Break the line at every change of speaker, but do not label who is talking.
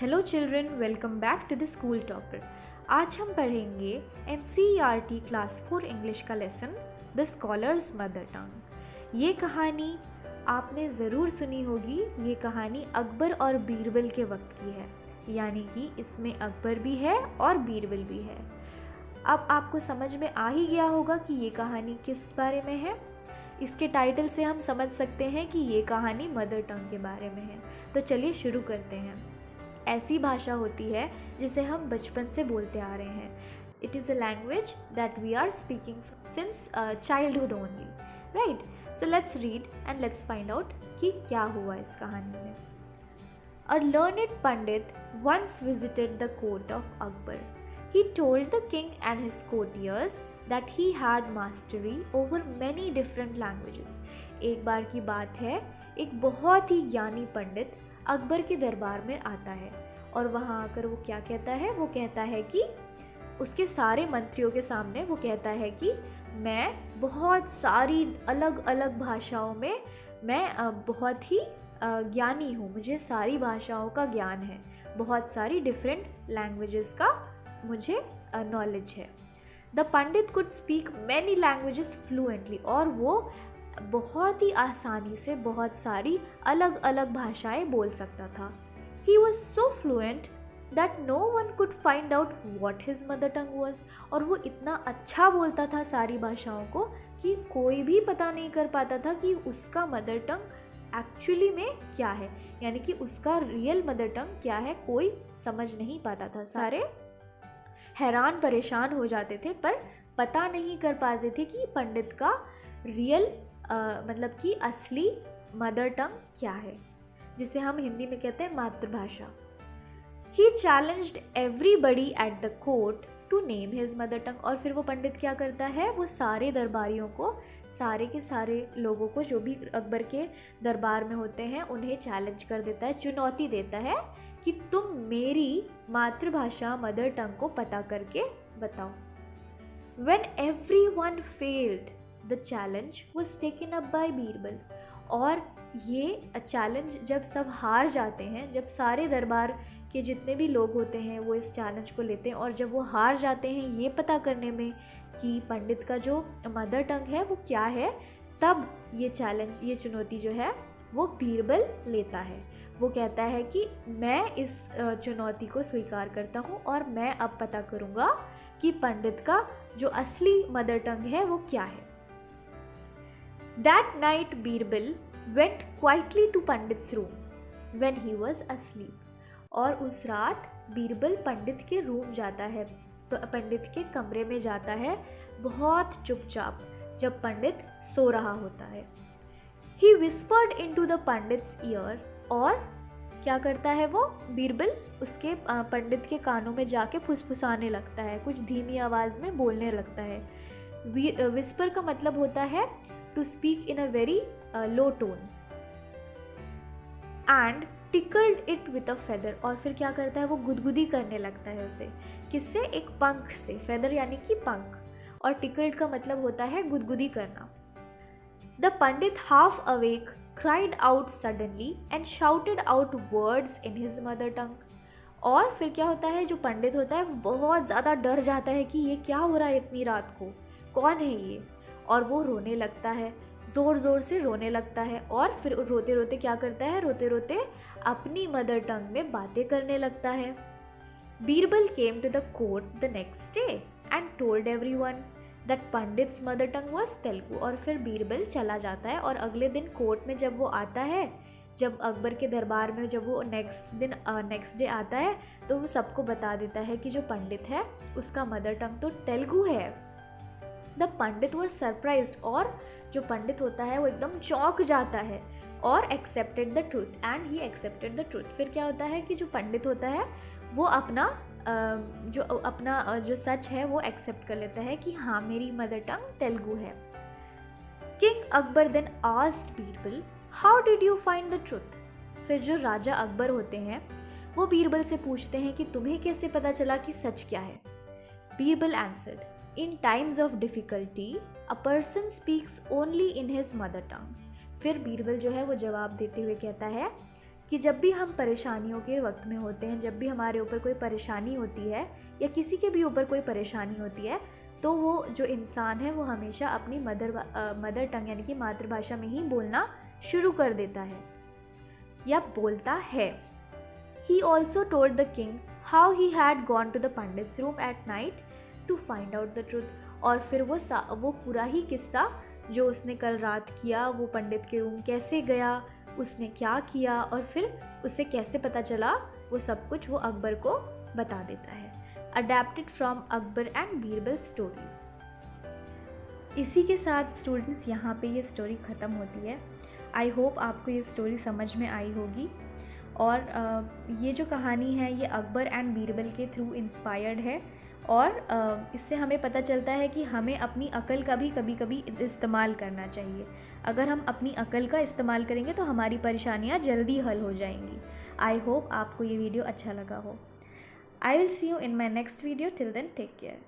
Hello children, welcome back to the school topper. आज हम पढ़ेंगे NCERT क्लास 4 इंग्लिश का lesson the scholar's mother tongue. ये कहानी आपने ज़रूर सुनी होगी। ये कहानी अकबर और बीरबल के वक्त की है, यानी कि इसमें अकबर भी है और बीरबल भी है। अब आपको समझ में आ ही गया होगा कि ये कहानी किस बारे में है। इसके टाइटल से हम समझ सकते हैं कि ये कहानी मदर टंग के बारे में है। तो चलिए शुरू करते हैं। ऐसी भाषा होती है जिसे हम बचपन से बोलते आ रहे हैं। It is a language that we are speaking since childhood only, right? So let's read and let's find out कि क्या हुआ इस कहानी में। A learned pandit once visited the court of Akbar. He told the king and his courtiers that he had mastery over many different languages. एक बार की बात है, एक बहुत ही ज्ञानी पंडित अकबर के दरबार में आता है और वहाँ आकर वो क्या कहता है? वो कहता है कि उसके सारे मंत्रियों के सामने वो कहता है कि मैं बहुत सारी अलग अलग भाषाओं में मैं बहुत ही ज्ञानी हूँ, मुझे सारी भाषाओं का ज्ञान है, बहुत सारी डिफरेंट लैंग्वेजेस का मुझे नॉलेज है। The Pandit could speak many languages fluently, और वो बहुत ही आसानी से बहुत सारी अलग अलग भाषाएं बोल सकता था। He was so fluent that no one could find out what his mother tongue was, और वो इतना अच्छा बोलता था सारी भाषाओं को कि कोई भी पता नहीं कर पाता था कि उसका मदर टंग एक्चुअली में क्या है, यानी कि उसका रियल मदर टंग क्या है, कोई समझ नहीं पाता था। सारे हैरान परेशान हो जाते थे पर पता नहीं कर पाते थे कि पंडित का रियल मतलब कि असली मदर टंग क्या है, जिसे हम हिंदी में कहते हैं मातृभाषा। He challenged everybody at the court to name his mother tongue, और फिर वो पंडित क्या करता है? वो सारे दरबारियों को, सारे के सारे लोगों को जो भी अकबर के दरबार में होते हैं उन्हें चैलेंज कर देता है, चुनौती देता है कि तुम मेरी मातृभाषा मदर टंग को पता करके बताओ। When everyone failed, the challenge was taken up by Birbal, और ये चैलेंज जब सब हार जाते हैं, जब सारे दरबार के जितने भी लोग होते हैं वो इस चैलेंज को लेते हैं, और जब वो हार जाते हैं ये पता करने में कि पंडित का जो मदर टंग है वो क्या है, तब ये चैलेंज, ये चुनौती जो है वो बीरबल लेता है। वो कहता है कि मैं इस चुनौती को स्वीकार करता हूँ और मैं अब पता करूँगा कि पंडित का जो असली मदर टंग है वो क्या है। That night Birbal went quietly to pandits room when he was asleep. और उस रात बीरबल पंडित के रूम जाता है, पंडित के कमरे में जाता है बहुत चुपचाप, जब पंडित सो रहा होता है। He whispered into the pandits ear, और क्या करता है वो? बीरबल उसके पंडित के कानों में जाके फुसफुसाने लगता है, कुछ धीमी आवाज़ में बोलने लगता है। विस्पर का मतलब होता है to speak in a very low tone. And tickled it with a feather, और फिर क्या करता है? वो गुदगुदी करने लगता है उसे, किससे? एक पंख से। फेदर यानी कि पंख, और टिकल्ड का मतलब होता है गुदगुदी करना। The Pandit half awake cried out suddenly and shouted out words in his mother tongue. और फिर क्या होता है? जो पंडित होता है वो बहुत ज़्यादा डर जाता है कि ये क्या हो रहा है इतनी रात को, कौन है ये, और वो रोने लगता है, ज़ोर ज़ोर से रोने लगता है, और फिर रोते रोते क्या करता है? रोते रोते अपनी मदर टंग में बातें करने लगता है। Birbal came to the court the next day and told everyone that pandit's mother tongue was Telugu, और फिर बीरबल चला जाता है और अगले दिन कोर्ट में जब वो आता है, जब अकबर के दरबार में जब वो नेक्स्ट डे आता है, तो वो सबको बता देता है कि जो पंडित है उसका मदर टंग तो तेलुगु है। द पंडित वॉज सरप्राइज्ड, और जो पंडित होता है वो एकदम चौंक जाता है, और accepted the truth, and he accepted the truth. फिर क्या होता है कि जो पंडित होता है वो अपना जो सच है वो एक्सेप्ट कर लेता है कि हाँ, मेरी मदर टंग तेलुगु है। King Akbar then asked Birbal, how did you find the truth? फिर जो राजा अकबर होते हैं वो बीरबल से पूछते हैं कि तुम्हें कैसे पता चला कि सच क्या है? Birbal answered, in times of difficulty a person speaks only in his mother टंग। फिर बीरबल जो है वो जवाब देते हुए कहता है कि जब भी हम परेशानियों के वक्त में होते हैं, जब भी हमारे ऊपर कोई परेशानी होती है या किसी के भी ऊपर कोई परेशानी होती है, तो वो जो इंसान है वो हमेशा अपनी मदर टंग यानी कि मातृभाषा में ही बोलना शुरू कर देता है या बोलता है। He also told the king how he had gone to the pandit's room at night to find out the truth। और फिर वो पूरा ही किस्सा जो उसने कल रात किया, वो पंडित के रूम कैसे गया, उसने क्या किया और फिर उसे कैसे पता चला, वो सब कुछ वो अकबर को बता देता है। Adapted from Akbar and Birbal stories. इसी के साथ स्टूडेंट्स यहाँ पे ये स्टोरी ख़त्म होती है। आई होप आपको ये स्टोरी समझ में आई होगी। और ये जो कहानी है ये अकबर एंड बीरबल के थ्रू इंस्पायर्ड है और इससे हमें पता चलता है कि हमें अपनी अकल का भी कभी कभी इस्तेमाल करना चाहिए। अगर हम अपनी अकल का इस्तेमाल करेंगे तो हमारी परेशानियाँ जल्दी हल हो जाएंगी। आई होप आपको ये वीडियो अच्छा लगा हो। I will see you in my next video. Till then take care.